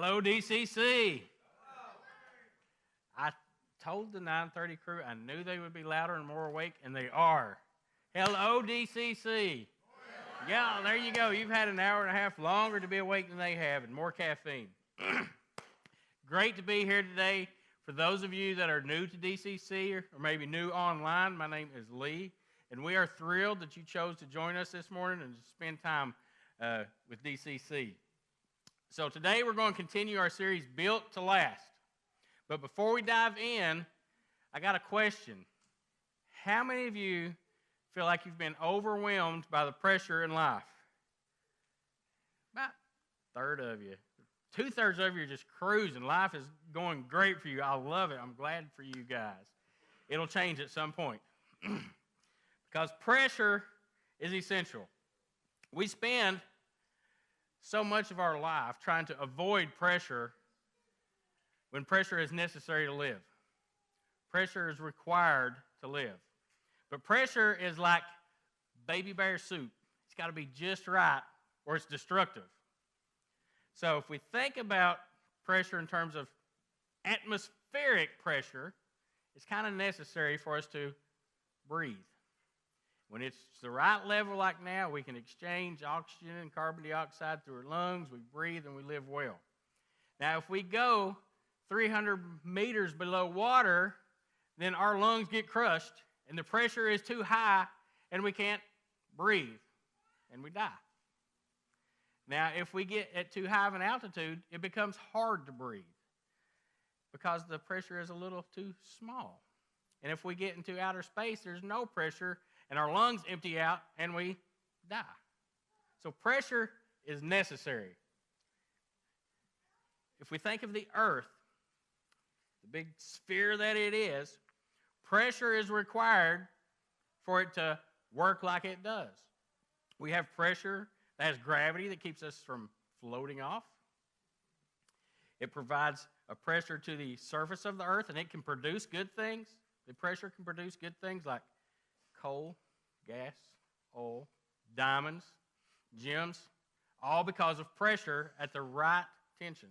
Hello, DCC. I told the 9:30 crew I knew they would be louder and more awake, and they are. Hello, DCC. Yeah, there you go. You've had an hour and a half longer to be awake than they have and more caffeine. Great to be here today. For those of you that are new to DCC or maybe new online, my name is Lee, and we are thrilled that you chose to join us this morning and spend time with DCC. So today we're going to continue our series, Built to Last. But before we dive in, I got a question. How many of you feel like you've been overwhelmed by the pressure in life? About a third of you. 2/3 of you are just cruising. Life is going great for you. I love it. I'm glad for you guys. It'll change at some point. Because pressure is essential. We spend so much of our life trying to avoid pressure when pressure is necessary to live. Pressure is required to live. But pressure is like baby bear soup. It's got to be just right or it's destructive. So if we think about pressure in terms of atmospheric pressure, it's kind of necessary for us to breathe. When it's the right level like now, we can exchange oxygen and carbon dioxide through our lungs, we breathe, and we live well. Now, if we go 300 meters below water, then our lungs get crushed, and the pressure is too high, and we can't breathe, and we die. Now, if we get at too high of an altitude, it becomes hard to breathe because the pressure is a little too small. And if we get into outer space, there's no pressure, and our lungs empty out, and we die. So pressure is necessary. If we think of the earth, the big sphere that it is, pressure is required for it to work like it does. We have pressure that has gravity that keeps us from floating off. It provides a pressure to the surface of the earth, and it can produce good things. The pressure can produce good things like coal, gas, oil, diamonds, gems, all because of pressure at the right tension.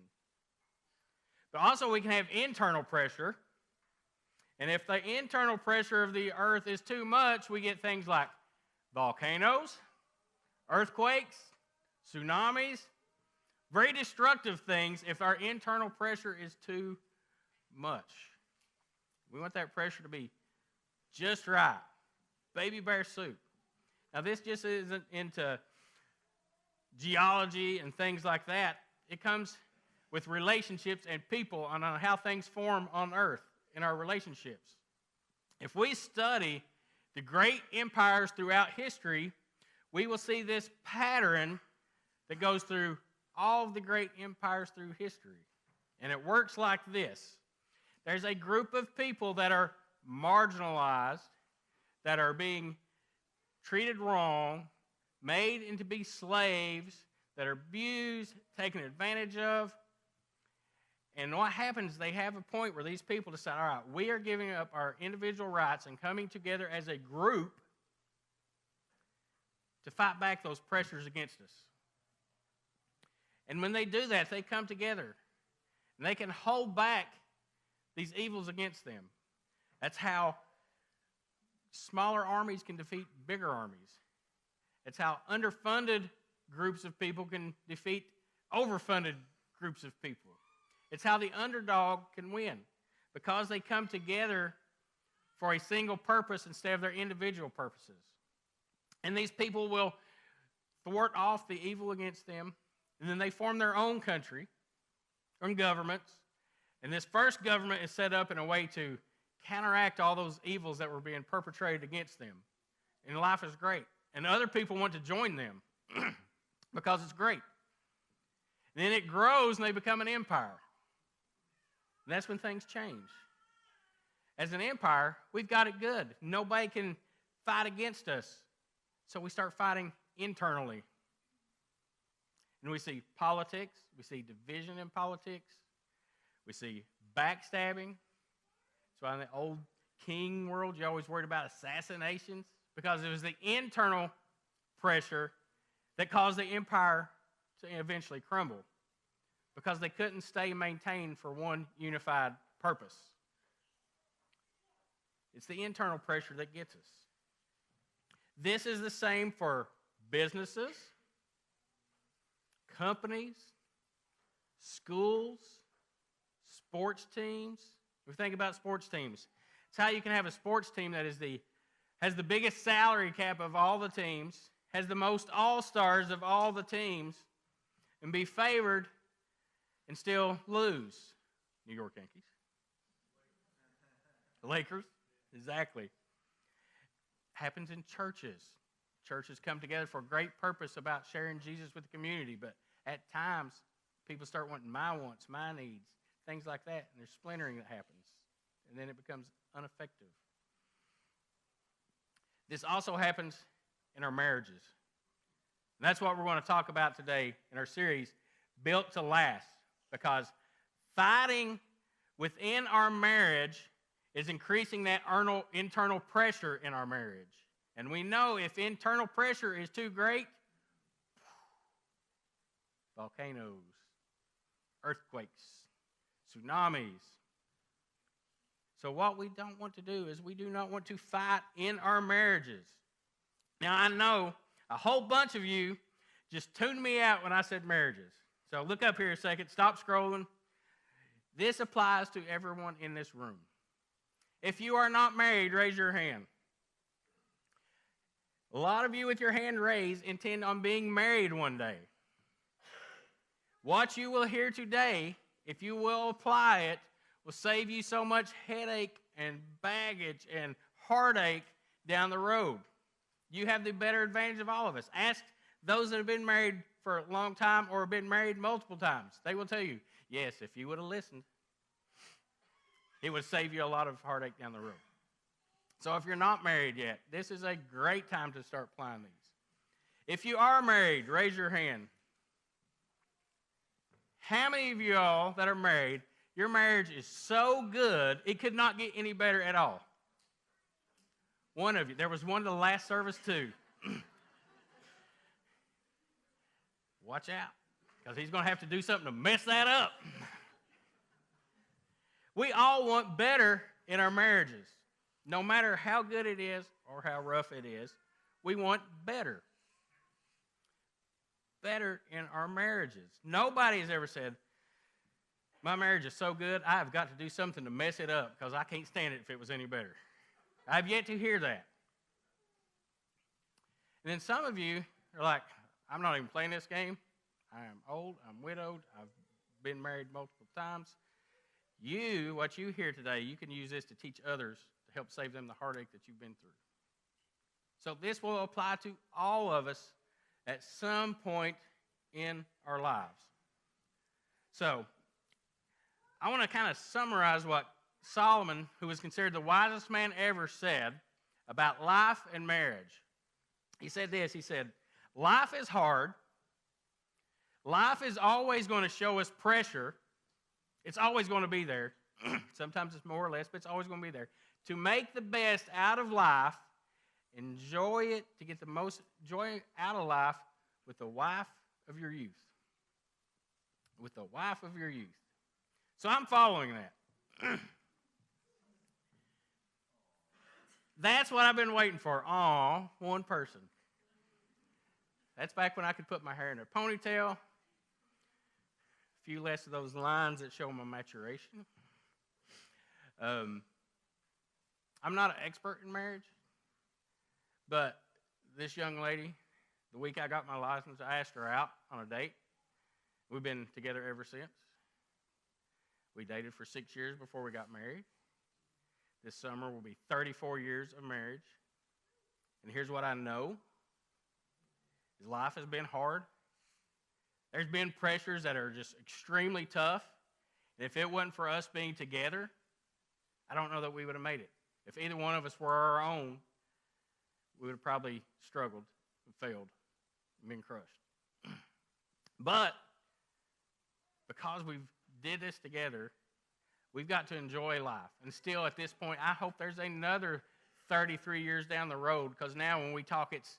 But also we can have internal pressure, and if the internal pressure of the earth is too much, we get things like volcanoes, earthquakes, tsunamis, very destructive things if our internal pressure is too much. We want that pressure to be just right. Baby bear soup. Now, this just isn't into geology and things like that. It comes with relationships and people on how things form on earth in our relationships. If we study the great empires throughout history, we will see this pattern that goes through all of the great empires through history. And it works like this. There's a group of people that are marginalized, that are being treated wrong, made into be slaves, that are abused, taken advantage of. And what happens, they have a point where these people decide, all right, we are giving up our individual rights and coming together as a group to fight back those pressures against us. And when they do that, they come together and they can hold back these evils against them. That's how smaller armies can defeat bigger armies. It's how underfunded groups of people can defeat overfunded groups of people. It's how the underdog can win because they come together for a single purpose instead of their individual purposes. And these people will thwart off the evil against them, and then they form their own country and governments. And this first government is set up in a way to counteract all those evils that were being perpetrated against them. And life is great. And other people want to join them because it's great. And then it grows and they become an empire. And that's when things change. As an empire, we've got it good. Nobody can fight against us. So we start fighting internally. And we see politics. We see division in politics. We see backstabbing. So in the old king world, you always worried about assassinations because it was the internal pressure that caused the empire to eventually crumble. because they couldn't stay maintained for one unified purpose. It's the internal pressure that gets us. This is the same for businesses, companies, schools, sports teams. We think about sports teams. It's how you can have a sports team that has the biggest salary cap of all the teams, has the most all-stars of all the teams, and be favored and still lose. New York Yankees. The Lakers, exactly. Happens in churches. Churches come together for a great purpose about sharing Jesus with the community, but at times, people start wanting my wants, my needs, things like that, and there's splintering that happens, and then it becomes ineffective. This also happens in our marriages. And that's what we're going to talk about today in our series, Built to Last, because fighting within our marriage is increasing that internal pressure in our marriage. And we know if internal pressure is too great, volcanoes, earthquakes, tsunamis. So what we don't want to do is we do not want to fight in our marriages. Now, I know a whole bunch of you just tuned me out when I said marriages. So look up here a second. Stop scrolling. This applies to everyone in this room. If you are not married, raise your hand. A lot of you with your hand raised intend on being married one day. What you will hear today, if you will apply it, will save you so much headache and baggage and heartache down the road. You have the better advantage of all of us. Ask those that have been married for a long time or have been married multiple times. They will tell you, yes, if you would have listened, it would save you a lot of heartache down the road. So if you're not married yet, this is a great time to start applying these. If you are married, raise your hand. How many of you all that are married, your marriage is so good, it could not get any better at all? One of you. There was one to the last service too. Watch out, because he's going to have to do something to mess that up. We all want better in our marriages. No matter how good it is or how rough it is, we want better. Better in our marriages. Nobody has ever said, my marriage is so good, I have got to do something to mess it up because I can't stand it if it was any better. I've yet to hear that. And then some of you are like, I'm not even playing this game. I am old, I'm widowed, I've been married multiple times. What you hear today, you can use this to teach others to help save them the heartache that you've been through. So this will apply to all of us at some point in our lives. So I want to kind of summarize what Solomon, who was considered the wisest man ever, said about life and marriage. He said this, he said, life is hard. Life is always going to show us pressure. It's always going to be there. Sometimes it's more or less, but it's always going to be there. To make the best out of life, enjoy it, to get the most joy out of life with the wife of your youth. With the wife of your youth. So I'm following that. That's what I've been waiting for. Aw, one person. That's back when I could put my hair in a ponytail. A few less of those lines that show my maturation. I'm not an expert in marriage, but this young lady, the week I got my license, I asked her out on a date. We've been together ever since. We dated for 6 years before we got married. This summer will be 34 years of marriage. And here's what I know. Life has been hard. There's been pressures that are just extremely tough. And if it wasn't for us being together, I don't know that we would have made it. If either one of us were our own, we would have probably struggled and failed and been crushed. But because we did this together, we've got to enjoy life. And still at this point, I hope there's another 33 years down the road, because now when we talk, it's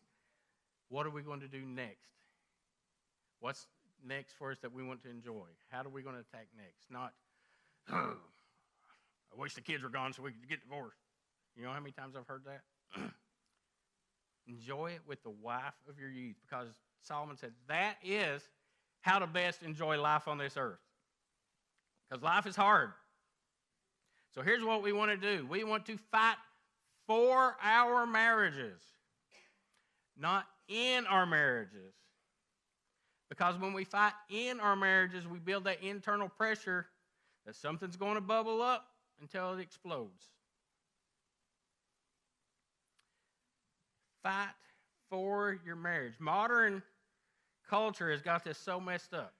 what are we going to do next? What's next for us that we want to enjoy? How are we going to attack next? Not, I wish the kids were gone so we could get divorced. You know how many times I've heard that? Enjoy it with the wife of your youth, because Solomon said that is how to best enjoy life on this earth. Because life is hard. So here's what we want to do. We want to fight for our marriages, not in our marriages. Because when we fight in our marriages, we build that internal pressure that something's going to bubble up until it explodes. Fight for your marriage. Modern culture has got this so messed up.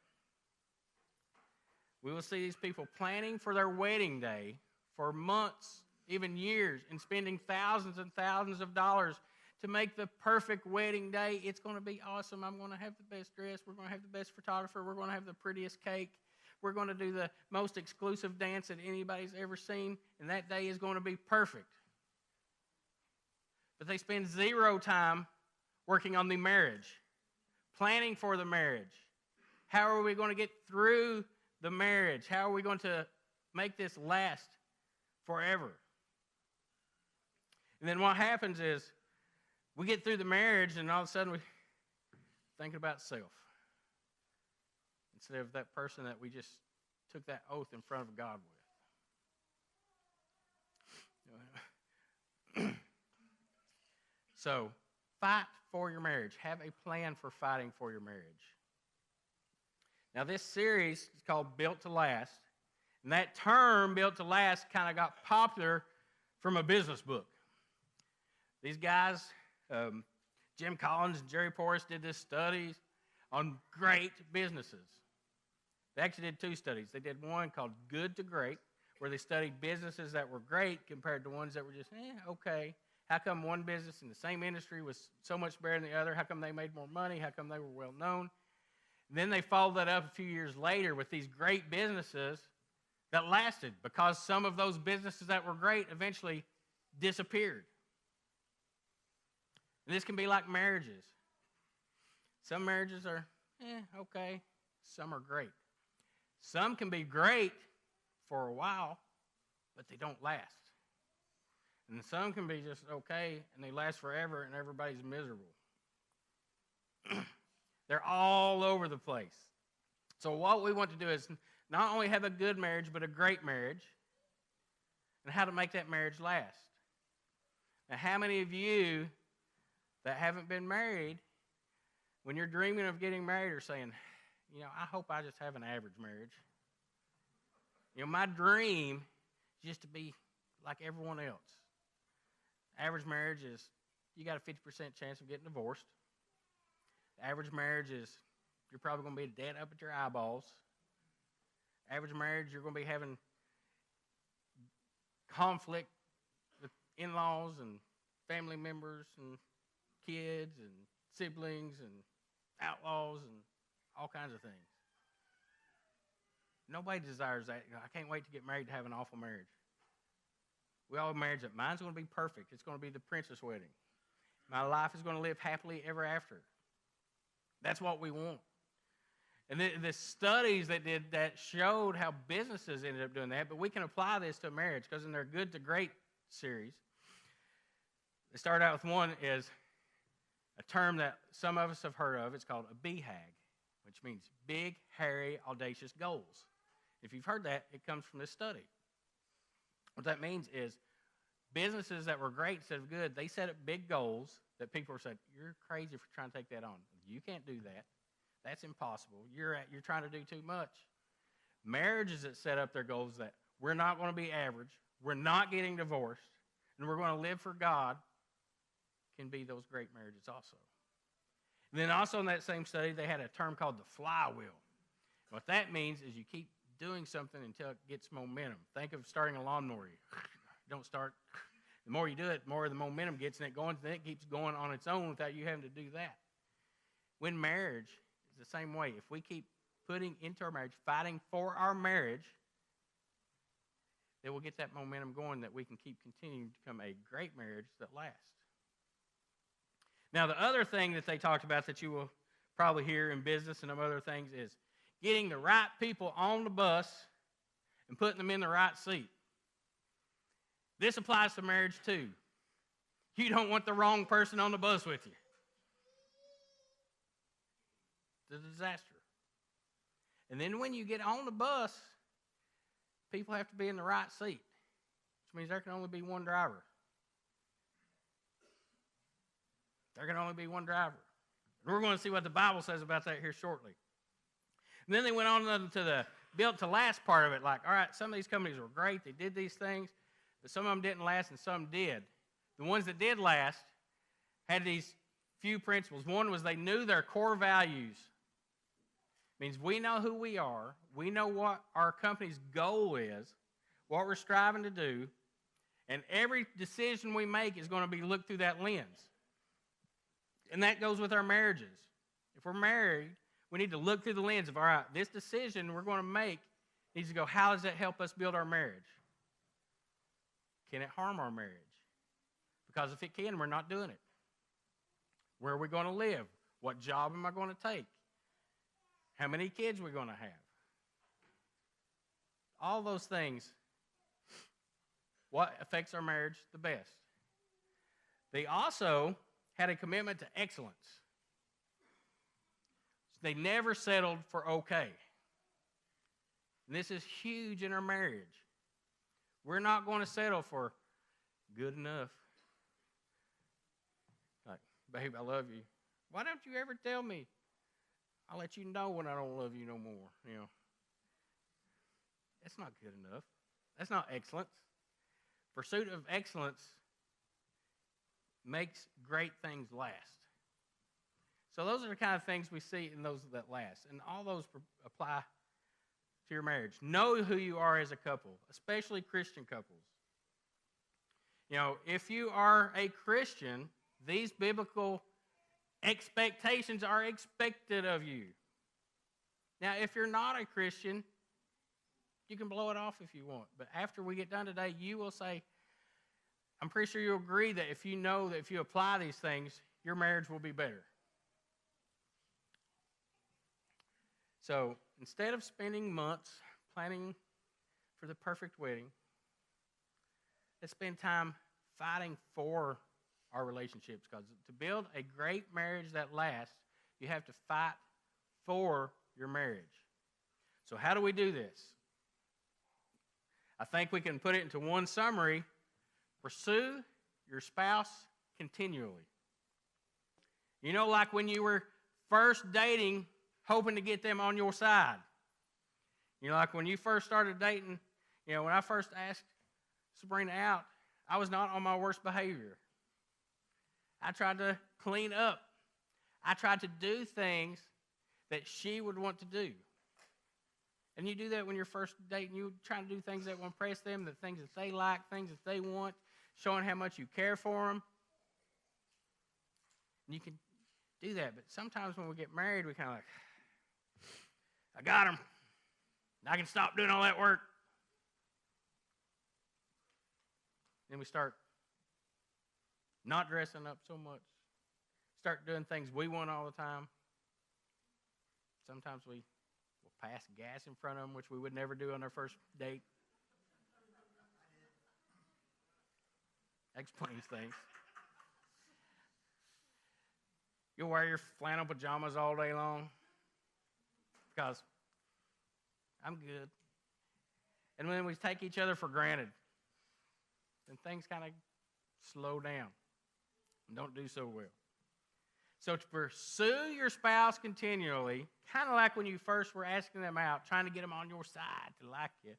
We will see these people planning for their wedding day for months, even years, and spending thousands and thousands of dollars to make the perfect wedding day. It's going to be awesome. I'm going to have the best dress. We're going to have the best photographer. We're going to have the prettiest cake. We're going to do the most exclusive dance that anybody's ever seen, and that day is going to be perfect. But they spend zero time working on the marriage, planning for the marriage. How are we going to get through the marriage? How are we going to make this last forever? And then what happens is we get through the marriage and all of a sudden we're thinking about self instead of that person that we just took that oath in front of God with. So, fight for your marriage. Have a plan for fighting for your marriage. Now, this series is called Built to Last. And that term, Built to Last, kind of got popular from a business book. These guys, Jim Collins and Jerry Porras, did this studies on great businesses. They actually did two studies. They did one called Good to Great, where they studied businesses that were great compared to ones that were just, okay. How come one business in the same industry was so much better than the other? How come they made more money? How come they were well known? And then they followed that up a few years later with these great businesses that lasted, because some of those businesses that were great eventually disappeared. And this can be like marriages. Some marriages are, okay. Some are great. Some can be great for a while, but they don't last. And some can be just okay, and they last forever, and everybody's miserable. They're all over the place. So what we want to do is not only have a good marriage, but a great marriage, and how to make that marriage last. Now, how many of you that haven't been married, when you're dreaming of getting married, are saying, I hope I just have an average marriage. My dream is just to be like everyone else. Average marriage is you got a 50% chance of getting divorced. The average marriage is you're probably going to be dead up at your eyeballs. Average marriage, you're going to be having conflict with in-laws and family members and kids and siblings and outlaws and all kinds of things. Nobody desires that. I can't wait to get married to have an awful marriage. We all have marriage that mine's going to be perfect. It's going to be the princess wedding. My life is going to live happily ever after. That's what we want. And the studies that did that showed how businesses ended up doing that, but we can apply this to marriage, because in their Good to Great series, they start out with one is a term that some of us have heard of. It's called a BHAG, which means big, hairy, audacious goals. If you've heard that, it comes from this study. What that means is businesses that were great instead of good, they set up big goals that people are saying, you're crazy for trying to take that on. You can't do that. That's impossible. You're trying to do too much. Marriages that set up their goals that we're not going to be average, we're not getting divorced, and we're going to live for God can be those great marriages also. And then also in that same study, they had a term called the flywheel. What that means is you keep doing something until it gets momentum. Think of starting a lawnmower. Don't start. The more you do it, the more the momentum gets, and it keeps going on its own without you having to do that. When marriage is the same way. If we keep putting into our marriage, fighting for our marriage, then we'll get that momentum going that we can keep continuing to become a great marriage that lasts. Now, the other thing that they talked about that you will probably here in business and other things, is getting the right people on the bus and putting them in the right seat. This applies to marriage too. You don't want the wrong person on the bus with you. It's a disaster. And then when you get on the bus, people have to be in the right seat, which means there can only be one driver. There can only be one driver. And we're going to see what the Bible says about that here shortly. And then they went on to the built to last part of it. Like, all right, some of these companies were great. They did these things, but some of them didn't last and some did. The ones that did last had these few principles. One was they knew their core values. It means we know who we are. We know what our company's goal is, what we're striving to do, and every decision we make is going to be looked through that lens. And that goes with our marriages. If we're married, we need to look through the lens of, all right, this decision we're going to make needs to go, how does that help us build our marriage? Can it harm our marriage? Because if it can, we're not doing it. Where are we going to live? What job am I going to take? How many kids are we going to have? All those things, what affects our marriage the best? They also had a commitment to excellence. They never settled for okay. And this is huge in our marriage. We're not going to settle for good enough. Like, babe, I love you. Why don't you ever tell me? I'll let you know when I don't love you no more. You know, that's not good enough. That's not excellence. Pursuit of excellence makes great things last. So those are the kind of things we see in those that last. And all those apply to your marriage. Know who you are as a couple, especially Christian couples. You know, if you are a Christian, these biblical expectations are expected of you. Now, if you're not a Christian, you can blow it off if you want. But after we get done today, you will say, I'm pretty sure you'll agree that if you know that if you apply these things, your marriage will be better. So instead of spending months planning for the perfect wedding, let's spend time fighting for our relationships. Because to build a great marriage that lasts, you have to fight for your marriage. So how do we do this? I think we can put it into one summary. Pursue your spouse continually. You know, like when you were first dating, hoping to get them on your side. You know, like when you first started dating, you know, when I first asked Sabrina out, I was not on my worst behavior. I tried to clean up. I tried to do things that she would want to do. And you do that when you're first dating. You're trying to do things that will impress them, the things that they like, things that they want, showing how much you care for them. And you can do that. But sometimes when we get married, we kind of like, I got him. I can stop doing all that work. Then we start not dressing up so much. Start doing things we want all the time. Sometimes we will pass gas in front of them, which we would never do on our first date. Explains things. You'll wear your flannel pajamas all day long because I'm good. And when we take each other for granted, then things kind of slow down and don't do so well. So to pursue your spouse continually, kind of like when you first were asking them out, trying to get them on your side to like you,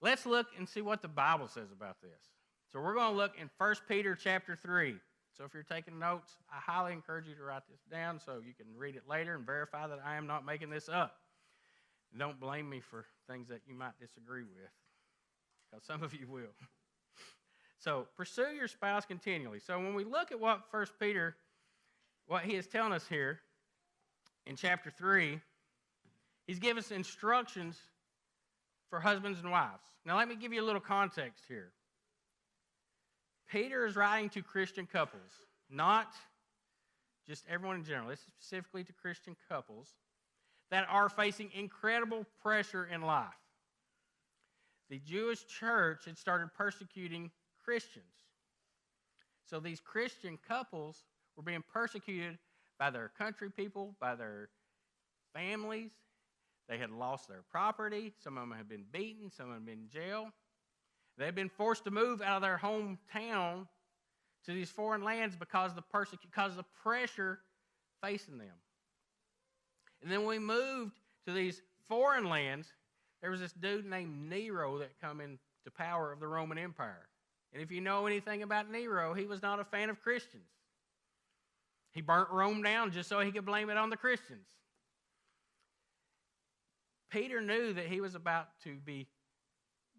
let's look and see what the Bible says about this. So we're going to look in 1 Peter chapter 3. So if you're taking notes, I highly encourage you to write this down so you can read it later and verify that I am not making this up. And don't blame me for things that you might disagree with, because some of you will. So pursue your spouse continually. So when we look at what 1 Peter, what he is telling us here in chapter 3, he's giving us instructions for husbands and wives. Now let me give you a little context here. Peter is writing to Christian couples, not just everyone in general, this is specifically to Christian couples, that are facing incredible pressure in life. The Jewish church had started persecuting Christians. So these Christian couples were being persecuted by their country people, by their families. They had lost their property. Some of them had been beaten. Some of them had been in jail. They had been forced to move out of their hometown to these foreign lands because of the pressure facing them. And then when we moved to these foreign lands, there was this dude named Nero that come into power of the Roman Empire. And if you know anything about Nero, he was not a fan of Christians. He burnt Rome down just so he could blame it on the Christians. Peter knew that he was about to be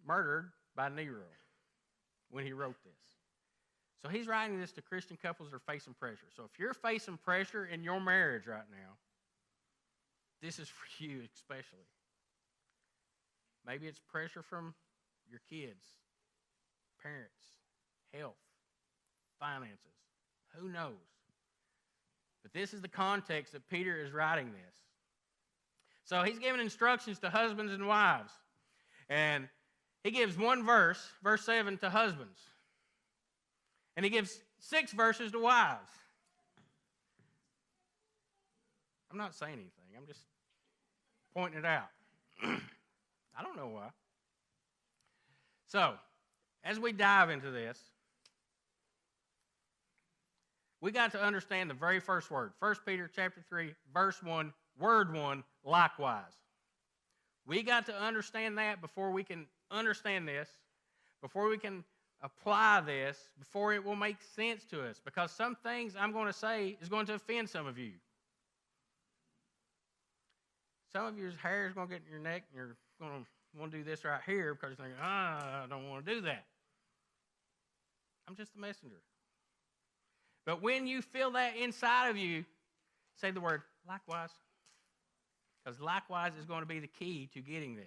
murdered by Nero when he wrote this. So he's writing this to Christian couples that are facing pressure. So if you're facing pressure in your marriage right now, this is for you especially. Maybe it's pressure from your kids, parents, health, finances. Who knows? But this is the context that Peter is writing this. So he's giving instructions to husbands and wives. And he gives one verse, verse 7, to husbands. And he gives 6 verses to wives. I'm not saying anything. I'm just pointing it out. I don't know why. So, as we dive into this, we got to understand the very first word. 1 Peter chapter 3, verse 1, word 1, likewise. We got to understand that before we can understand this, before we can apply this, before it will make sense to us. Because some things I'm going to say is going to offend some of you. Some of your hair is going to get in your neck, and you're going to want to do this right here because you're thinking, I don't want to do that. I'm just a messenger. But when you feel that inside of you, say the word likewise. Because likewise is going to be the key to getting this.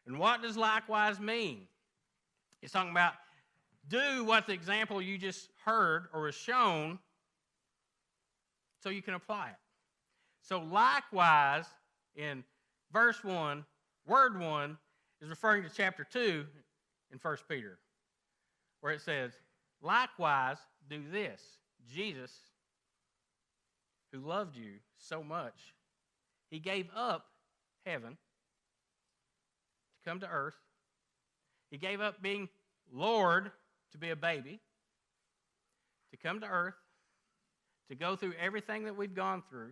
And what does likewise mean? It's talking about do what the example you just heard or was shown so you can apply it. So likewise in verse 1, word 1 is referring to chapter 2 in 1 Peter, where it says, likewise do this. Jesus, who loved you so much, he gave up heaven to come to earth. He gave up being Lord to be a baby, to come to earth, to go through everything that we've gone through,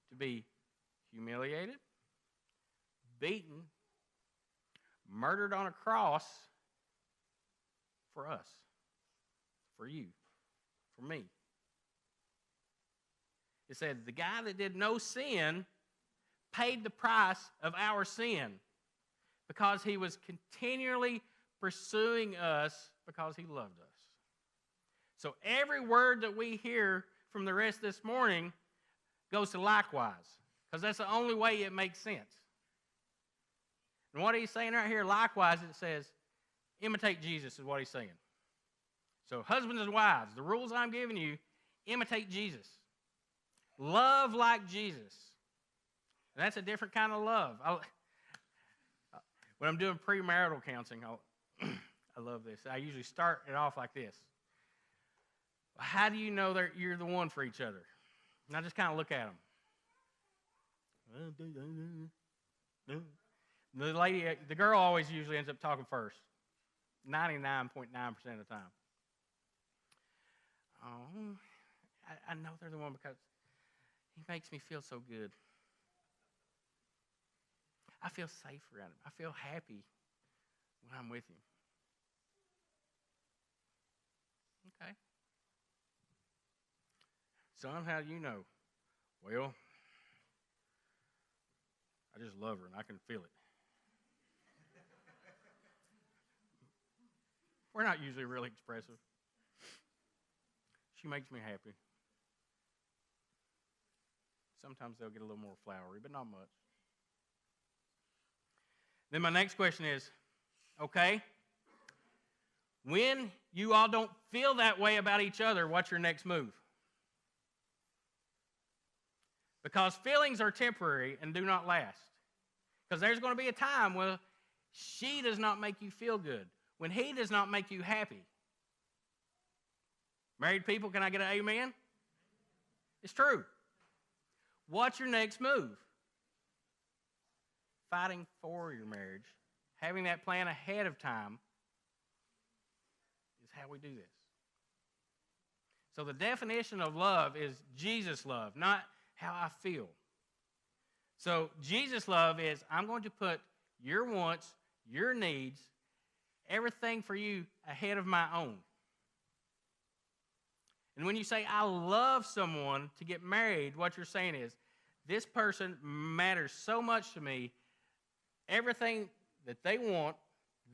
to be humiliated, beaten, murdered on a cross for us, for you, for me. It said, the guy that did no sin paid the price of our sin because he was continually pursuing us because he loved us. So every word that we hear from the rest this morning goes to likewise, because that's the only way it makes sense. And what he's saying right here, likewise, it says, imitate Jesus is what he's saying. So husbands and wives, the rules I'm giving you, imitate Jesus. Love like Jesus. And that's a different kind of love. When I'm doing premarital counseling, I love this. I usually start it off like this. How do you know that you're the one for each other? And I just kind of look at them. The girl always usually ends up talking first, 99.9% of the time. Oh, I know they're the one because he makes me feel so good. I feel safe around him. I feel happy when I'm with him. Okay. Son, how do you know? Well, I just love her and I can feel it. We're not usually really expressive. She makes me happy. Sometimes they'll get a little more flowery, but not much. Then my next question is, okay, When you all don't feel that way about each other, what's your next move? Because feelings are temporary and do not last. Because there's going to be a time when she does not make you feel good, when he does not make you happy. Married people, can I get an amen? It's true. What's your next move? Fighting for your marriage, having that plan ahead of time is how we do this. So the definition of love is Jesus love, not how I feel. So Jesus love is I'm going to put your wants, your needs, everything for you ahead of my own. And when you say I love someone to get married, what you're saying is this person matters so much to me. Everything that they want,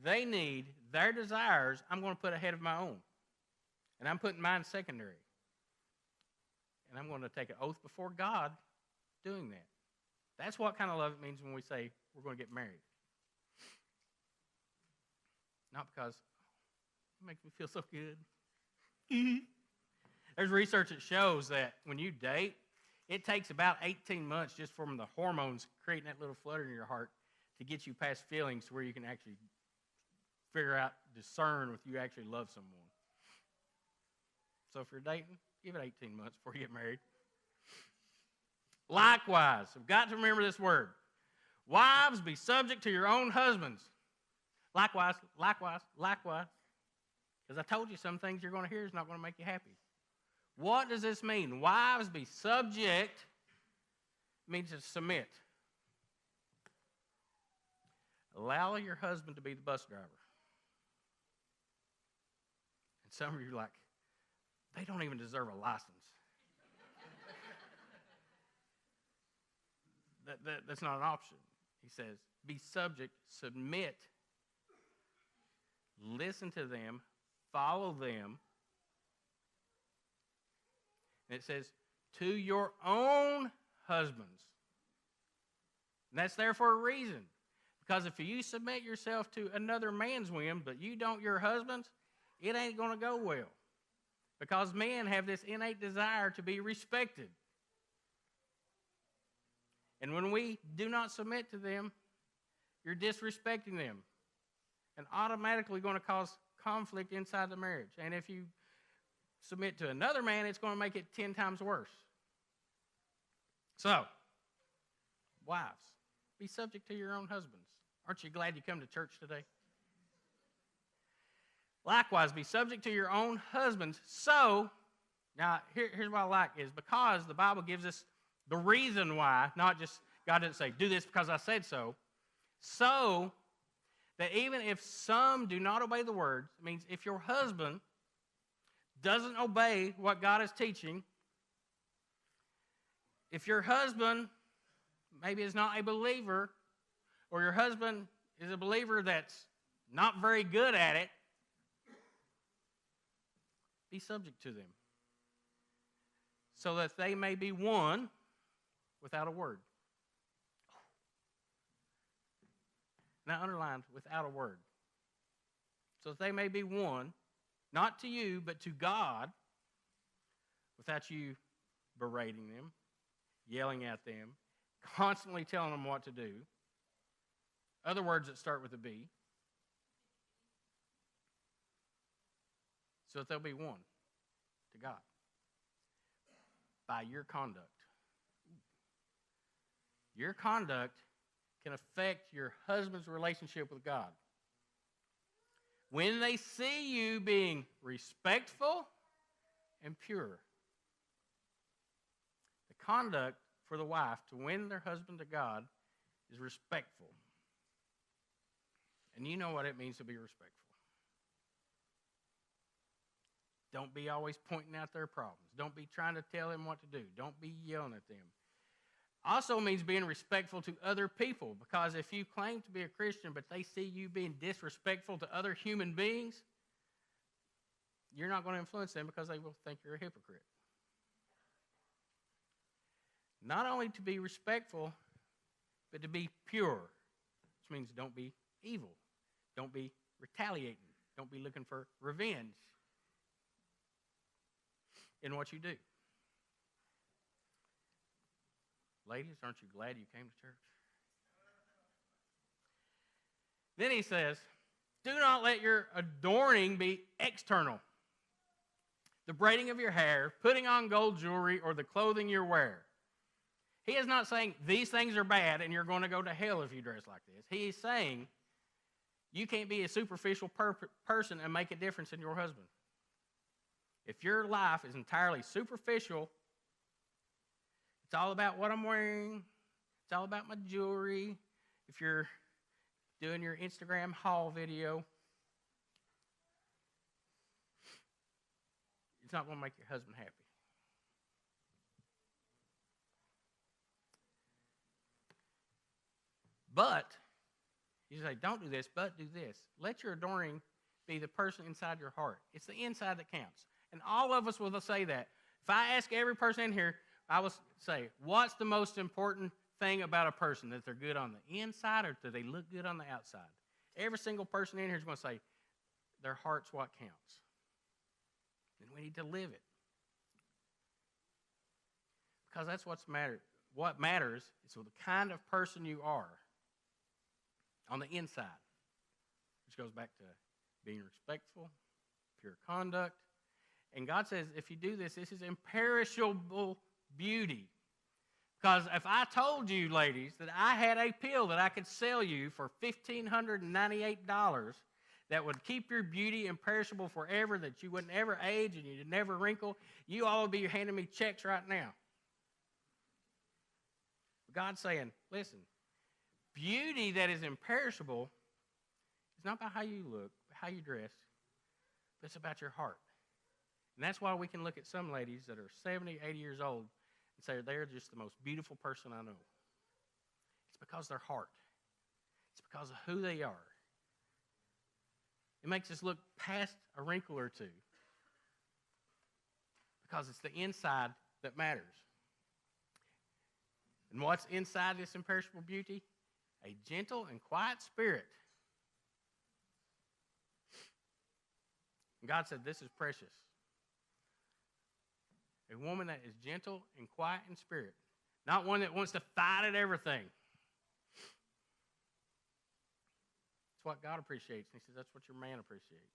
they need, their desires, I'm going to put ahead of my own. And I'm putting mine secondary. And I'm going to take an oath before God doing that. That's what kind of love it means when we say we're going to get married. Not because it makes me feel so good. There's research that shows that when you date, it takes about 18 months just from the hormones creating that little flutter in your heart to get you past feelings to where you can actually figure out, discern if you actually love someone. So if you're dating, give it 18 months before you get married. Likewise, we've got to remember this word. Wives, be subject to your own husbands. Likewise. Because I told you some things you're going to hear is not going to make you happy. What does this mean? Wives, be subject means to submit. Allow your husband to be the bus driver. And some of you are like, they don't even deserve a license. That's not an option. He says, be subject, submit, listen to them, follow them. And it says, to your own husbands. And that's there for a reason. Because if you submit yourself to another man's whim, but you don't your husband's, it ain't going to go well. Because men have this innate desire to be respected. And when we do not submit to them, you're disrespecting them. And automatically going to cause conflict inside the marriage. And if you submit to another man, it's going to make it 10 times worse. So, wives, be subject to your own husbands. Aren't you glad you come to church today? Likewise, be subject to your own husbands. So, now here's what I like is because the Bible gives us the reason why, not just God didn't say, do this because I said so. So, that even if some do not obey the word, it means if your husband doesn't obey what God is teaching, if your husband maybe is not a believer, or your husband is a believer that's not very good at it, be subject to them, so that they may be one without a word. Now underlined, without a word. So that they may be one, not to you, but to God, without you berating them, yelling at them, constantly telling them what to do. Other words that start with a B. So that they'll be one to God by your conduct. Your conduct can affect your husband's relationship with God. When they see you being respectful and pure, the conduct for the wife to win their husband to God is respectful. And you know what it means to be respectful. Don't be always pointing out their problems. Don't be trying to tell them what to do. Don't be yelling at them. Also means being respectful to other people, because if you claim to be a Christian but they see you being disrespectful to other human beings, you're not going to influence them because they will think you're a hypocrite. Not only to be respectful, but to be pure, which means don't be evil. Don't be retaliating. Don't be looking for revenge in what you do. Ladies, aren't you glad you came to church? Then he says, do not let your adorning be external. The braiding of your hair, putting on gold jewelry, or the clothing you wear. He is not saying these things are bad and you're going to go to hell if you dress like this. He is saying you can't be a superficial person and make a difference in your husband. If your life is entirely superficial, it's all about what I'm wearing, it's all about my jewelry. If you're doing your Instagram haul video, it's not going to make your husband happy. But, you say, don't do this, but do this. Let your adorning be the person inside your heart. It's the inside that counts. And all of us will say that. If I ask every person in here, I will say, what's the most important thing about a person? That they're good on the inside or do they look good on the outside? Every single person in here is going to say, their heart's what counts. And we need to live it. Because that's what's matter. What matters is the kind of person you are on the inside, which goes back to being respectful, pure conduct. And God says, if you do this, this is imperishable beauty. Because if I told you, ladies, that I had a pill that I could sell you for $1,598 that would keep your beauty imperishable forever, that you wouldn't ever age and you'd never wrinkle, you all would be handing me checks right now. God's saying, listen, beauty that is imperishable is not about how you look, how you dress, but it's about your heart. And that's why we can look at some ladies that are 70, 80 years old and say they're just the most beautiful person I know. It's because of their heart. It's because of who they are. It makes us look past a wrinkle or two because it's the inside that matters. And what's inside this imperishable beauty? A gentle and quiet spirit. And God said, this is precious. A woman that is gentle and quiet in spirit. Not one that wants to fight at everything. That's what God appreciates. And he says that's what your man appreciates.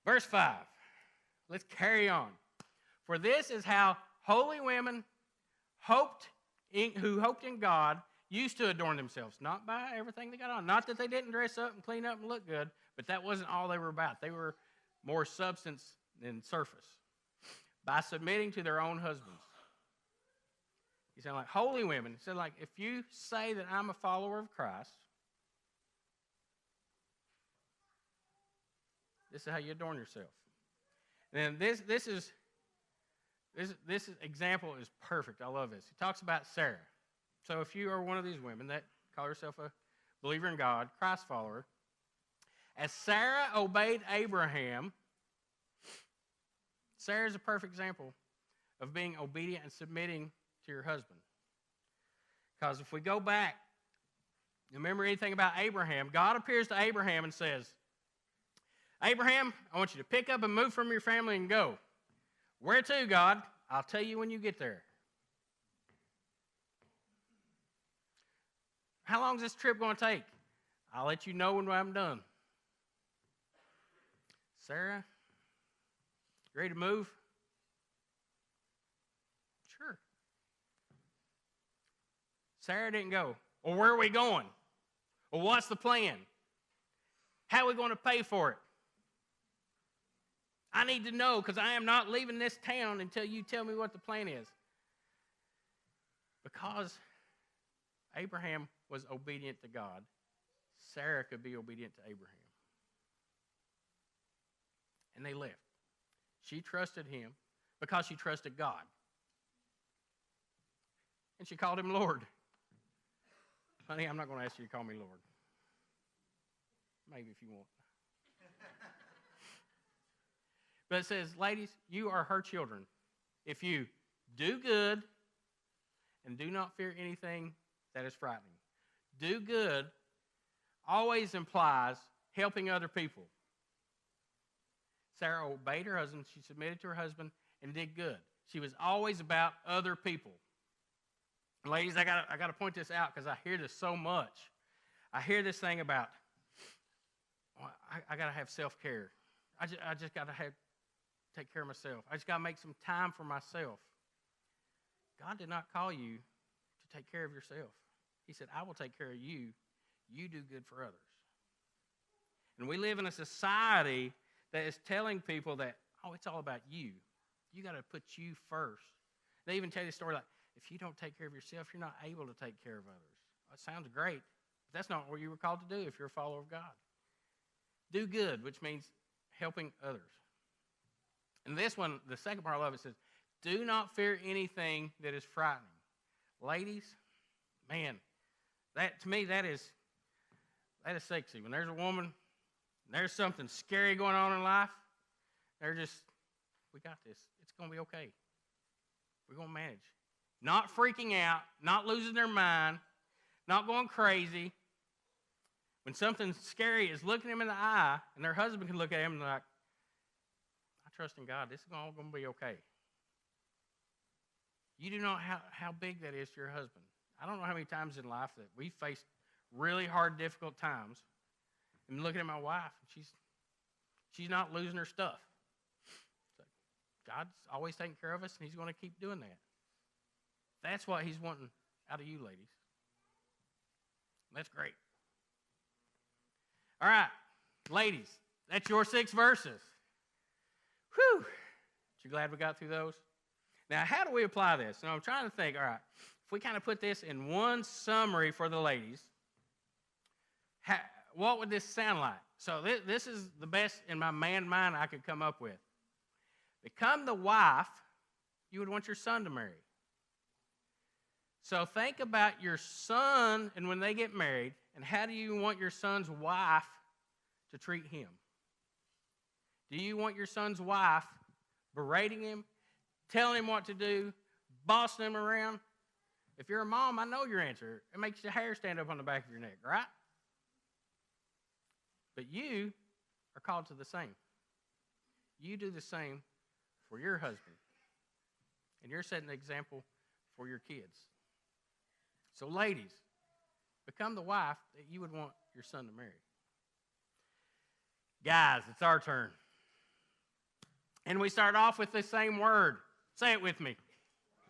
Verse 5. Let's carry on. For this is how holy women who hoped in God used to adorn themselves. Not by everything they got on. Not that they didn't dress up and clean up and look good. But that wasn't all they were about. They were more substance than surface. By submitting to their own husbands. He said, like holy women. He said, like, if you say that I'm a follower of Christ, this is how you adorn yourself. And this example is perfect. I love this. He talks about Sarah. So if you are one of these women that call yourself a believer in God, Christ follower, as Sarah obeyed Abraham, Sarah is a perfect example of being obedient and submitting to your husband. Because if we go back, remember anything about Abraham, God appears to Abraham and says, Abraham, I want you to pick up and move from your family and go. Where to, God? I'll tell you when you get there. How long is this trip going to take? I'll let you know when I'm done. Sarah, ready to move? Sure. Sarah didn't go. Well, where are we going? Well, what's the plan? How are we going to pay for it? I need to know because I am not leaving this town until you tell me what the plan is. Because Abraham was obedient to God, Sarah could be obedient to Abraham. And they left. She trusted him because she trusted God. And she called him Lord. Honey, I'm not going to ask you to call me Lord. Maybe if you want. But it says, ladies, you are her children. If you do good and do not fear anything that is frightening. Do good always implies helping other people. Sarah obeyed her husband. She submitted to her husband and did good. She was always about other people. Ladies, I got to point this out because I hear this so much. I hear this thing about, well, I got to have self-care. I just got to take care of myself. I just got to make some time for myself. God did not call you to take care of yourself. He said, I will take care of you. You do good for others. And we live in a society that is telling people that, oh, it's all about you. You got to put you first. They even tell you a story like, if you don't take care of yourself, you're not able to take care of others. That sounds great, but that's not what you were called to do if you're a follower of God. Do good, which means helping others. And this one, the second part I love, it says, do not fear anything that is frightening. Ladies, man, that to me, that is sexy. When there's a woman, there's something scary going on in life, they're just, we got this. It's going to be okay. We're going to manage. Not freaking out, not losing their mind, not going crazy. When something scary is looking them in the eye, and their husband can look at him and like, I trust in God. This is all going to be okay. You do not know how big that is to your husband. I don't know how many times in life that we faced really hard, difficult times, and looking at my wife, and she's not losing her stuff. So God's always taking care of us, and he's going to keep doing that. That's what he's wanting out of you, ladies. That's great. All right, ladies, that's your 6 verses. Whew. Aren't you glad we got through those? Now, how do we apply this? Now, I'm trying to think, all right, if we kind of put this in one summary for the ladies, what would this sound like? So this is the best in my man mind I could come up with. Become the wife you would want your son to marry. So think about your son and when they get married, and how do you want your son's wife to treat him? Do you want your son's wife berating him, telling him what to do, bossing him around? If you're a mom, I know your answer. It makes your hair stand up on the back of your neck, right? But you are called to the same. You do the same for your husband. And you're setting the example for your kids. So ladies, become the wife that you would want your son to marry. Guys, it's our turn. And we start off with the same word. Say it with me.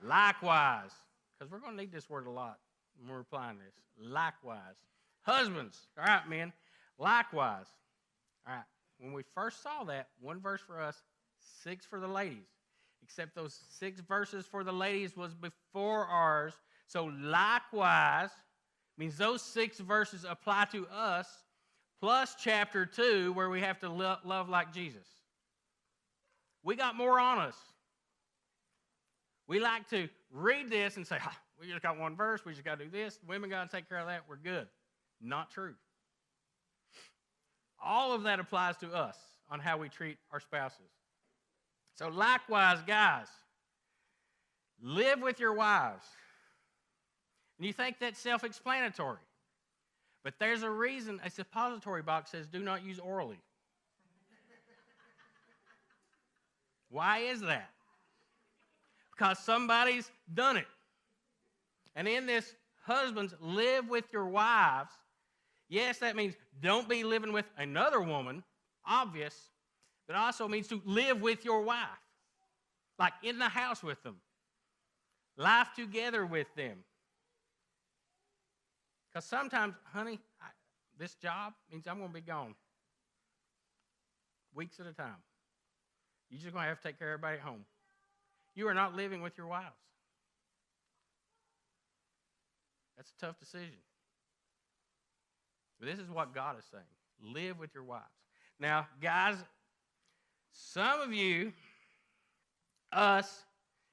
Likewise. Because we're going to need this word a lot when we're applying this. Likewise. Husbands. All right, men. Likewise. All right. When we first saw that, 1 verse for us, 6 for the ladies. Except those 6 verses for the ladies was before ours. So likewise means those 6 verses apply to us, plus chapter 2 where we have to love like Jesus. We got more on us. We like to read this and say, we just got 1 verse, we just got to do this. Women got to take care of that, we're good. Not true. All of that applies to us on how we treat our spouses. So likewise, guys, live with your wives. And you think that's self-explanatory. But there's a reason a suppository box says do not use orally. Why is that? Because somebody's done it. And in this, husbands, live with your wives. Yes, that means don't be living with another woman, obvious, but it also means to live with your wife. Like in the house with them. Life together with them. Because sometimes, honey, this job means I'm going to be gone. Weeks at a time. You're just going to have to take care of everybody at home. You are not living with your wives. That's a tough decision. But this is what God is saying. Live with your wives. Now, guys, some of you, us,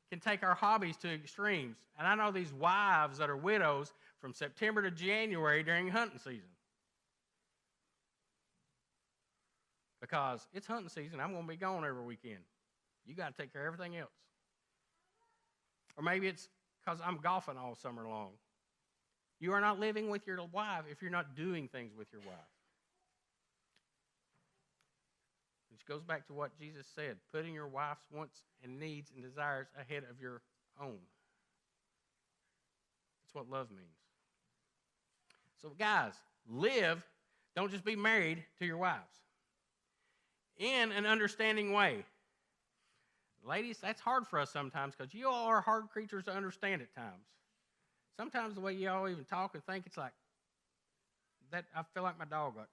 can take our hobbies to extremes. And I know these wives that are widows from September to January during hunting season. Because it's hunting season, I'm going to be gone every weekend. You got to take care of everything else. Or maybe it's because I'm golfing all summer long. You are not living with your wife if you're not doing things with your wife. Which goes back to what Jesus said, putting your wife's wants and needs and desires ahead of your own. That's what love means. So guys, live, don't just be married to your wives. In an understanding way. Ladies, that's hard for us sometimes because you all are hard creatures to understand at times. Sometimes the way you all even talk and think, it's like, that I feel like my dog. Like,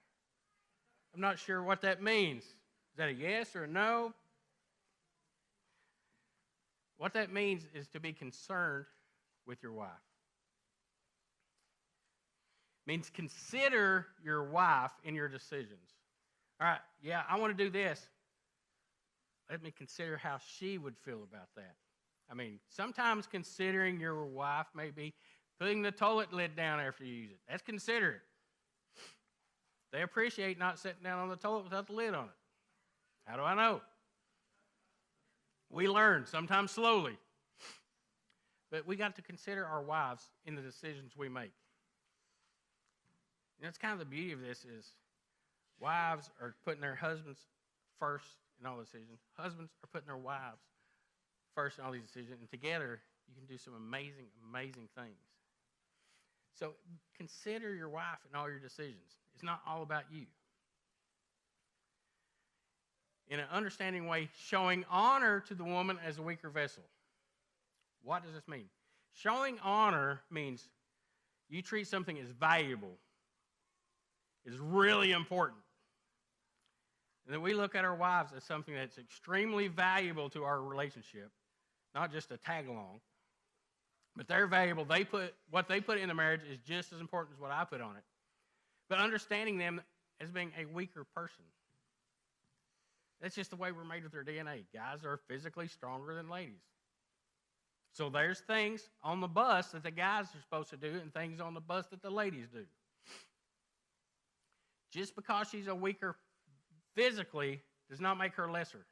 I'm not sure what that means. Is that a yes or a no? What that means is to be concerned with your wife. It means consider your wife in your decisions. All right, yeah, I want to do this. Let me consider how she would feel about that. I mean, sometimes considering your wife may be putting the toilet lid down after you use it. That's considerate. They appreciate not sitting down on the toilet without the lid on it. How do I know? We learn, sometimes slowly. But we got to consider our wives in the decisions we make. And that's kind of the beauty of this is wives are putting their husbands first in all decisions. Husbands are putting their wives first in all these decisions. And together, you can do some amazing, amazing things. So consider your wife in all your decisions. It's not all about you. In an understanding way, showing honor to the woman as a weaker vessel. What does this mean? Showing honor means you treat something as valuable, is really important. And then we look at our wives as something that's extremely valuable to our relationship, not just a tag along. But they're valuable. What they put in the marriage is just as important as what I put on it. But understanding them as being a weaker person. That's just the way we're made with our DNA. Guys are physically stronger than ladies. So there's things on the bus that the guys are supposed to do and things on the bus that the ladies do. Just because she's a weaker physically does not make her lesser.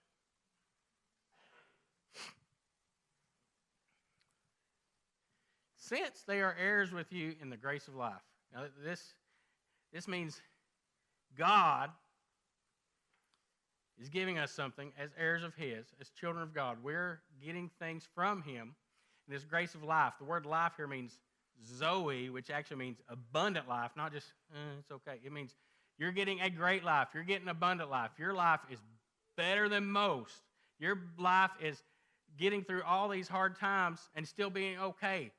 Since they are heirs with you in the grace of life. Now this means God is giving us something as heirs of His, as children of God. We're getting things from Him in this grace of life. The word life here means Zoe, which actually means abundant life, not just, it's okay. It means you're getting a great life. You're getting abundant life. Your life is better than most. Your life is getting through all these hard times and still being okay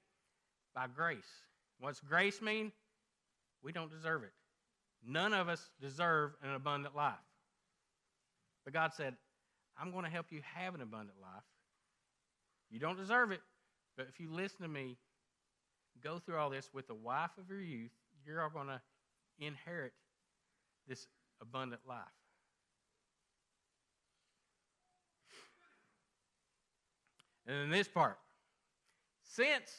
by grace. What's grace mean? We don't deserve it. None of us deserve an abundant life. But God said, I'm going to help you have an abundant life. You don't deserve it, but if you listen to me, go through all this with the wife of your youth, you're all going to inherit this abundant life. And then this part, since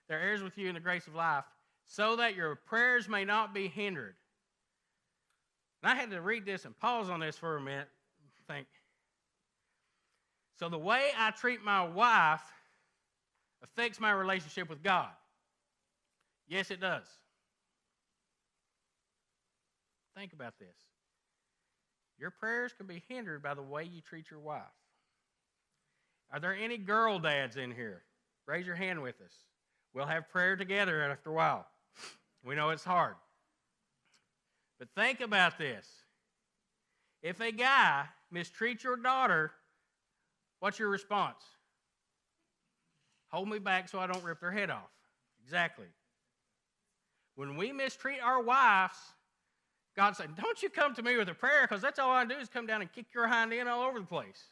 they're heirs with you in the grace of life, so that your prayers may not be hindered. And I had to read this and pause on this for a minute and think. So the way I treat my wife affects my relationship with God. Yes, it does. Think about this. Your prayers can be hindered by the way you treat your wife. Are there any girl dads in here? Raise your hand with us. We'll have prayer together after a while. We know it's hard. But think about this. If a guy mistreats your daughter, what's your response? Hold me back so I don't rip their head off. Exactly. When we mistreat our wives, God said, don't you come to me with a prayer because that's all I do is come down and kick your hind end all over the place.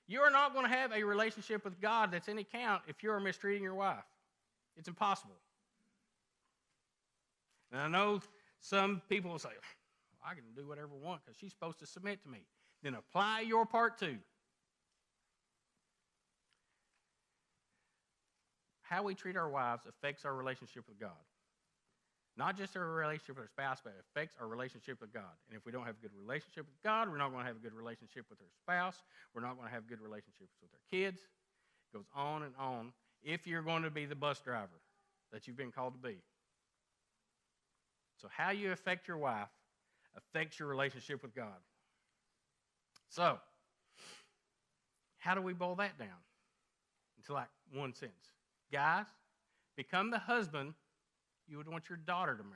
You are not going to have a relationship with God that's any count if you are mistreating your wife. It's impossible. And I know some people will say, I can do whatever I want because she's supposed to submit to me. Then apply your part too. How we treat our wives affects our relationship with God. Not just our relationship with our spouse, but it affects our relationship with God. And if we don't have a good relationship with God, we're not going to have a good relationship with our spouse. We're not going to have good relationships with our kids. It goes on and on if you're going to be the bus driver that you've been called to be. So how you affect your wife affects your relationship with God. So, how do we boil that down into like one sentence? Guys, become the husband you would want your daughter to marry.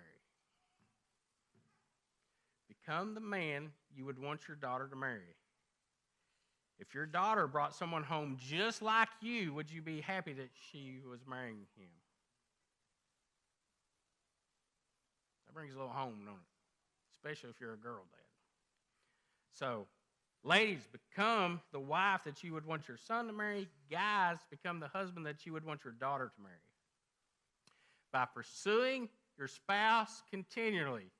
Become the man you would want your daughter to marry. If your daughter brought someone home just like you, would you be happy that she was marrying him? That brings a little home, don't it? Especially if you're a girl dad. So, ladies, become the wife that you would want your son to marry. Guys, become the husband that you would want your daughter to marry. By pursuing your spouse continually,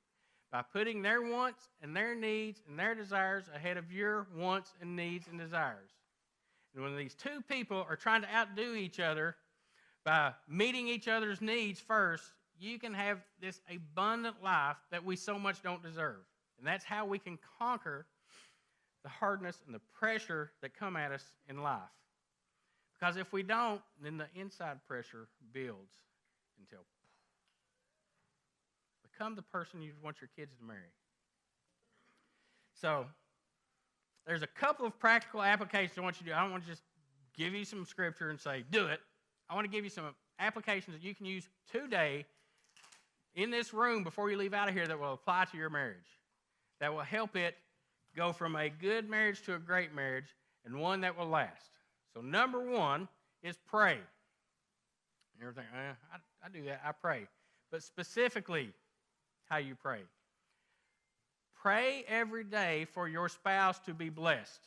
by putting their wants and their needs and their desires ahead of your wants and needs and desires. And when these two people are trying to outdo each other by meeting each other's needs first, you can have this abundant life that we so much don't deserve. And that's how we can conquer the hardness and the pressure that come at us in life. Because if we don't, then the inside pressure builds until become the person you want your kids to marry. So, there's a couple of practical applications I want you to do. I don't want to just give you some scripture and say, do it. I want to give you some applications that you can use today in this room before you leave out of here that will apply to your marriage, that will help it go from a good marriage to a great marriage and one that will last. So number one is pray. You ever think, I do that, I pray. But specifically, how you pray. Pray every day for your spouse to be blessed.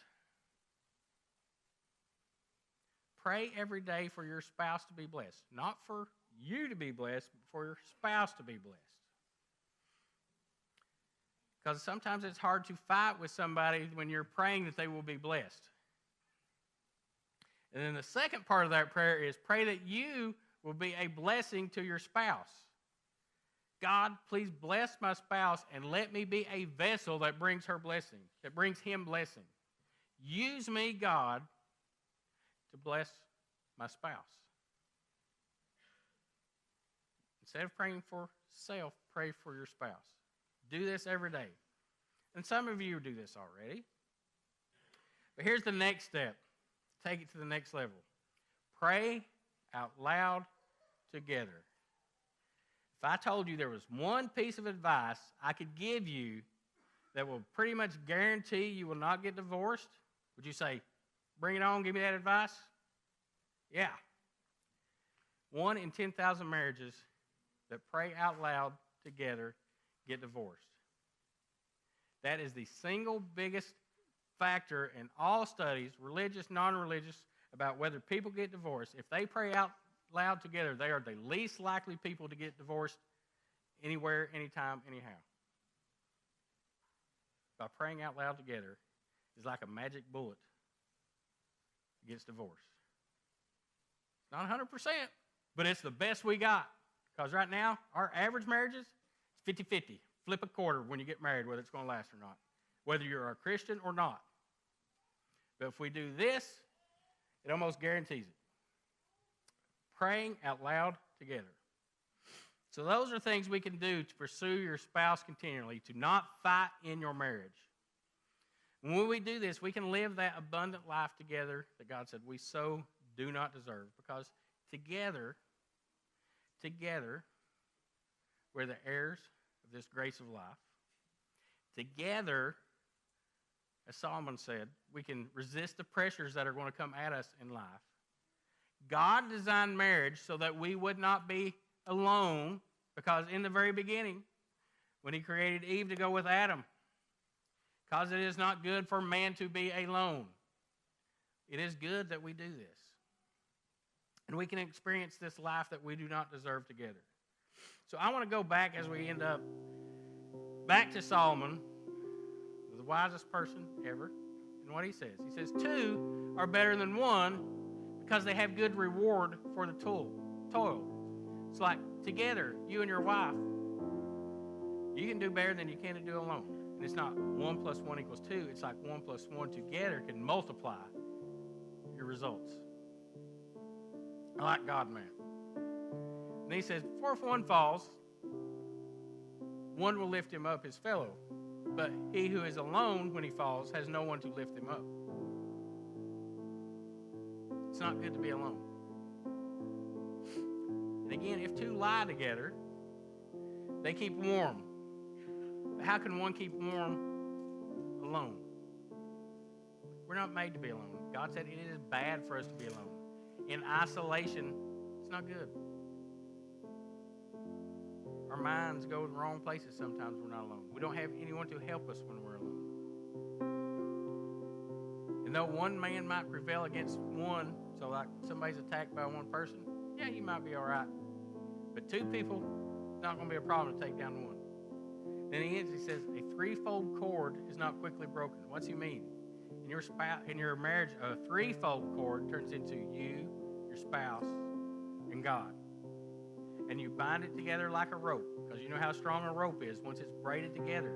Pray every day for your spouse to be blessed. Not for you to be blessed, but for your spouse to be blessed. Because sometimes it's hard to fight with somebody when you're praying that they will be blessed. And then the second part of that prayer is pray that you will be a blessing to your spouse. God, please bless my spouse and let me be a vessel that brings her blessing, that brings him blessing. Use me, God, to bless my spouse. Instead of praying for self, pray for your spouse. Do this every day. And some of you do this already. But here's the next step. Take it to the next level. Pray out loud together. If I told you there was one piece of advice I could give you that will pretty much guarantee you will not get divorced, would you say, bring it on, give me that advice? Yeah. 1 in 10,000 marriages that pray out loud together get divorced. That is the single biggest factor in all studies, religious, non-religious, about whether people get divorced. If they pray out loud together, they are the least likely people to get divorced anywhere, anytime, anyhow. By praying out loud together is like a magic bullet against divorce. Not 100%, but it's the best we got. Because right now, our average marriages is 50-50. Flip a quarter when you get married, whether it's going to last or not. Whether you're a Christian or not. But if we do this, it almost guarantees it. Praying out loud together. So those are things we can do to pursue your spouse continually, to not fight in your marriage. And when we do this, we can live that abundant life together that God said we so do not deserve. Because together, we're the heirs of this grace of life. Together, as Solomon said, we can resist the pressures that are going to come at us in life. God designed marriage so that we would not be alone, because in the very beginning, when he created Eve to go with Adam, because it is not good for man to be alone. It is good that we do this. And we can experience this life that we do not deserve together. So I want to go back as we end up, back to Solomon, the wisest person ever, and what he says. He says, 2 are better than 1 because they have good reward for the toil. It's like together, you and your wife, you can do better than you can do alone. And it's not 1 + 1 = 2. It's like 1 + 1 together can multiply your results. I like God, man. And he says, for if one falls, one will lift him up, his fellow. But he who is alone when he falls has no one to lift him up. It's not good to be alone. And again, if two lie together, they keep warm. But how can one keep warm alone? We're not made to be alone. God said it is bad for us to be alone. In isolation, it's not good. Our minds go in the wrong places sometimes we're not alone. We don't have anyone to help us when we're alone. And though one man might prevail against one, so like somebody's attacked by one person, yeah, you might be all right. But two people, it's not going to be a problem to take down one. Then he says, a threefold cord is not quickly broken. What's he mean? In your marriage, a threefold cord turns into you, your spouse, and God. And you bind it together like a rope, because you know how strong a rope is. Once it's braided together,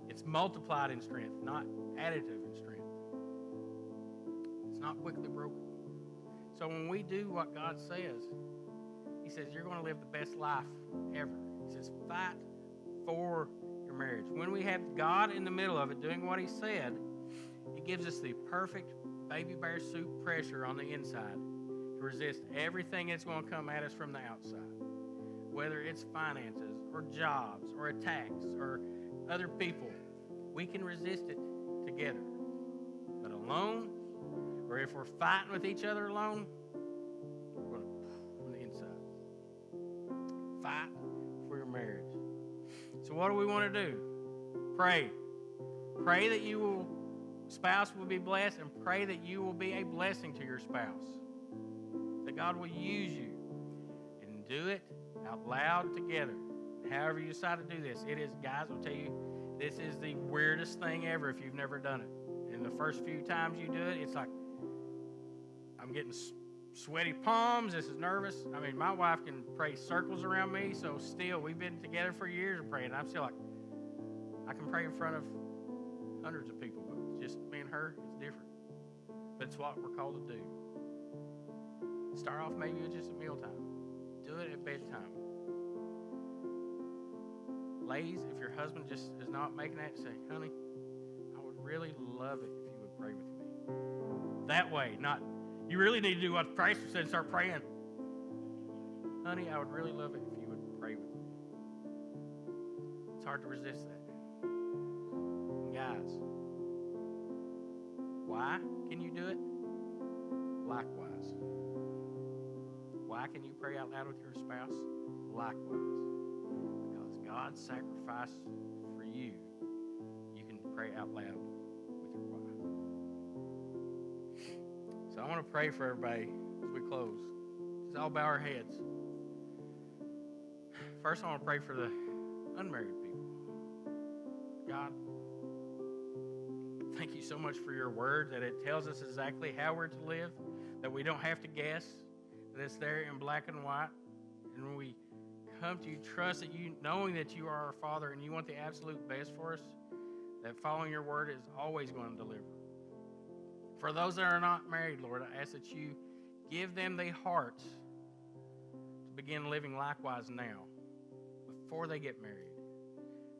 it's multiplied in strength, not additive in strength. It's not quickly broken. So when we do what God says, he says you're going to live the best life ever. He says fight for your marriage. When we have God in the middle of it doing what he said, it gives us the perfect baby bear suit pressure on the inside to resist everything that's going to come at us from the outside. Whether it's finances or jobs or attacks or other people, we can resist it together. But alone, or if we're fighting with each other alone, we're going to from the inside. Fight for your marriage. So what do we want to do? Pray. Pray that spouse will be blessed, and pray that you will be a blessing to your spouse. That God will use you, and do it out loud together. However you decide to do this, it is, guys, I'll tell you, this is the weirdest thing ever if you've never done it. And the first few times you do it, it's like, I'm getting sweaty palms, this is nervous. I mean, my wife can pray circles around me, so still, we've been together for years of praying, and I'm still like, I can pray in front of hundreds of people, but just me and her, it's different. But it's what we're called to do. Start off maybe with just a mealtime. Do it at bedtime. Ladies, if your husband just is not making that, say, honey, I would really love it if you would pray with me. That way, not, you really need to do what Christ said and start praying. Honey, I would really love it if you would pray with me. It's hard to resist that. And guys, why can you do it? Likewise. Why can you pray out loud with your spouse? Likewise. Because God sacrificed for you, you can pray out loud with your wife. So I want to pray for everybody as we close. Just all bow our heads. First, I want to pray for the unmarried people. God, thank you so much for your word, that it tells us exactly how we're to live, that we don't have to guess, that it's there in black and white. And when we come to you, trust that you, knowing that you are our Father and you want the absolute best for us, that following your word is always going to deliver. For those that are not married, Lord, I ask that you give them the heart to begin living likewise now, before they get married.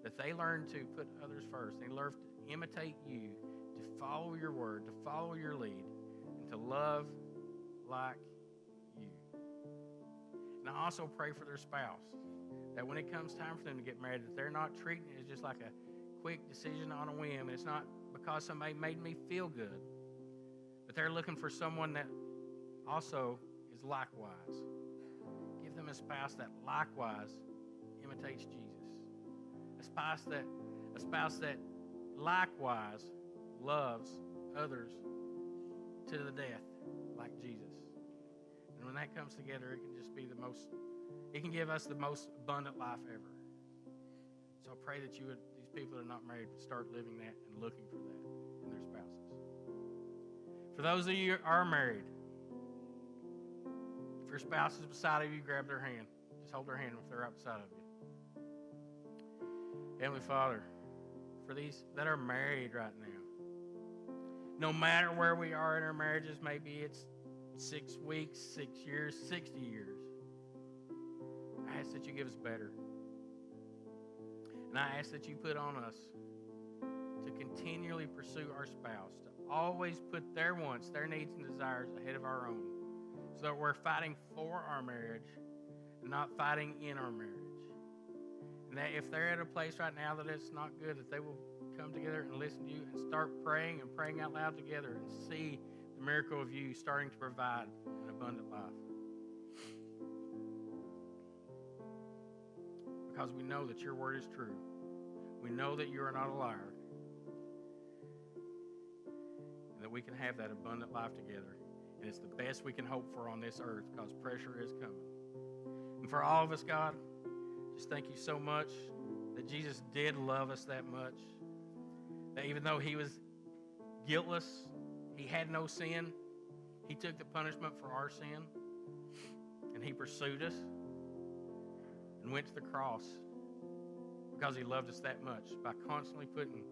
That they learn to put others first. They learn to imitate you, to follow your word, to follow your lead, and to love like you. And I also pray for their spouse, that when it comes time for them to get married, that they're not treating it as just like a quick decision on a whim. It's not because somebody made me feel good, but they're looking for someone that also is likewise. Give them a spouse that likewise imitates Jesus. A spouse that likewise loves others to the death like Jesus. And when that comes together, it can just be it can give us the most abundant life ever. So I pray that these people that are not married would start living that and looking for that in their spouses. For those of you who are married, if your spouse is beside of you, grab their hand. Just hold their hand if they're right beside of you. Heavenly Father, for these that are married right now, no matter where we are in our marriages, maybe it's 6 weeks, 6 years, 60 years, I ask that you give us better. And I ask that you put on us to continually pursue our spouse, to always put their wants, their needs and desires ahead of our own, so that we're fighting for our marriage and not fighting in our marriage. And that if they're at a place right now that it's not good, that they will come together and listen to you and start praying and praying out loud together and see the miracle of you starting to provide an abundant life. Because we know that your word is true. We know that you are not a liar. And that we can have that abundant life together. And it's the best we can hope for on this earth, because pressure is coming. And for all of us, God, just thank you so much that Jesus did love us that much. That even though he was guiltless, he had no sin, he took the punishment for our sin. And he pursued us and went to the cross because he loved us that much, by constantly putting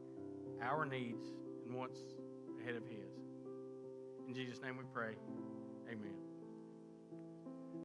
our needs and wants ahead of his. In Jesus' name we pray. Amen.